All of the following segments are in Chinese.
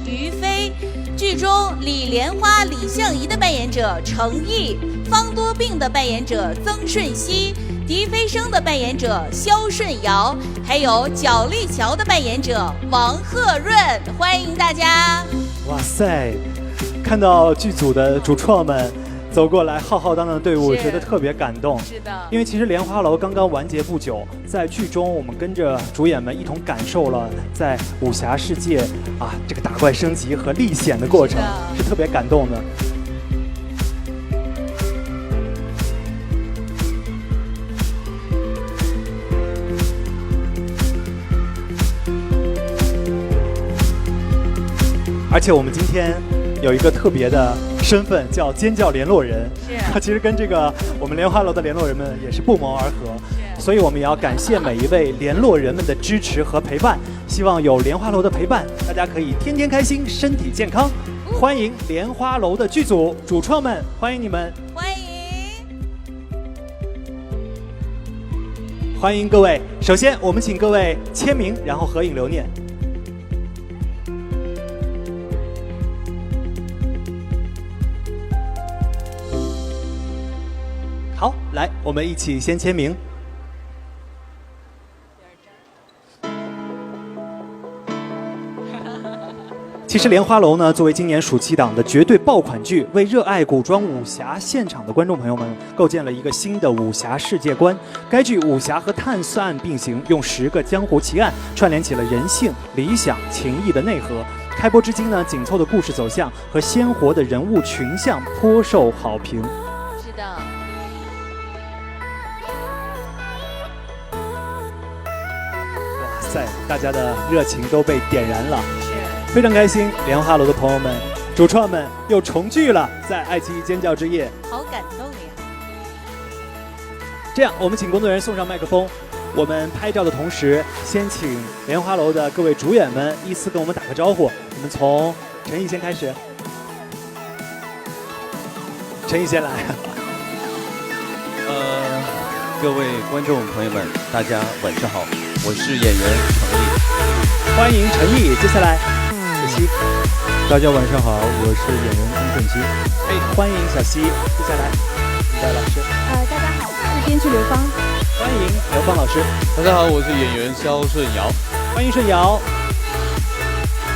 于飞，剧中李莲花、李相夷的扮演者程毅，方多病的扮演者曾舜晞，狄飞升的扮演者肖顺尧，还有角力桥的扮演者王鹤润，欢迎大家！哇塞，看到剧组的主创们走过来，浩浩荡荡的队伍，觉得特别感动。是的，因为其实莲花楼刚刚完结不久，在剧中我们跟着主演们一同感受了在武侠世界这个打怪升级和历险的过程，是特别感动的。而且我们今天有一个特别的身份，叫尖叫联络人。他其实跟这个我们莲花楼的联络人们也是不谋而合，所以我们也要感谢每一位联络人们的支持和陪伴。希望有莲花楼的陪伴，大家可以天天开心，身体健康。欢迎莲花楼的剧组主创们，欢迎你们！欢迎各位。首先，我们请各位签名，然后合影留念。好，来，我们一起先签名。其实莲花楼呢，作为今年暑期档的绝对爆款剧，为热爱古装武侠现场的观众朋友们构建了一个新的武侠世界观。该剧武侠和探案并行，用10个江湖奇案串联起了人性、理想、情义的内核。开播至今呢，紧凑的故事走向和鲜活的人物群像颇受好评。是的。哇塞，大家的热情都被点燃了。非常开心，莲花楼的朋友们、主创们又重聚了，在爱奇艺尖叫之夜，好感动呀！这样，我们请工作人员送上麦克风。我们拍照的同时，先请莲花楼的各位主演们依次跟我们打个招呼。我们从陈毅先开始。陈毅先来。各位观众朋友们，大家晚上好，我是演员程毅。欢迎陈毅。接下来。大家晚上好，我是演员龚正熙。欢迎小溪。接下来，戴老师。大家好，我是编剧刘芳。欢迎刘芳老师。大家好，我是演员肖顺尧。欢迎顺尧。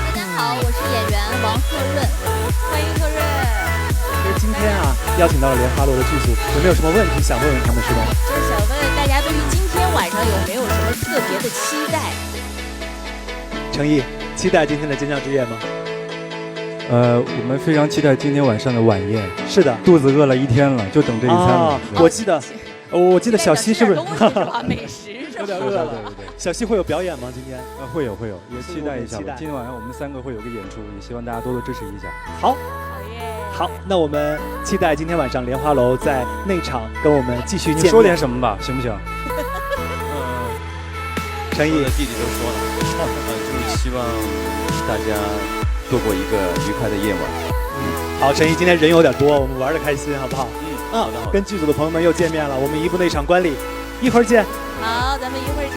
大家好，我是演员王鹤润。欢迎鹤润。其实今天邀请到了莲花楼的剧组，有没有什么问题想问问他们？是吗？就是想问大家对于今天晚上有没有什么特别的期待？程毅。期待今天的尖叫之夜吗？我们非常期待今天晚上的晚宴。是的，肚子饿了一天了，就等这一餐了。我记得小溪是不是？美食有点饿了。对。小溪会有表演吗？今天？会有，也期待一下。今天晚上我们3个会有个演出，也希望大家多多支持一下。好，那我们期待今天晚上莲花楼在内场跟我们继续见面。你说点什么吧，行不行？陈毅的弟弟都说了，就是希望大家度过一个愉快的夜晚。好，陈毅今天人有点多，我们玩得开心，好不好？好的。跟剧组的朋友们又见面了，我们一部内场观礼，一会儿见。好，咱们一会儿见。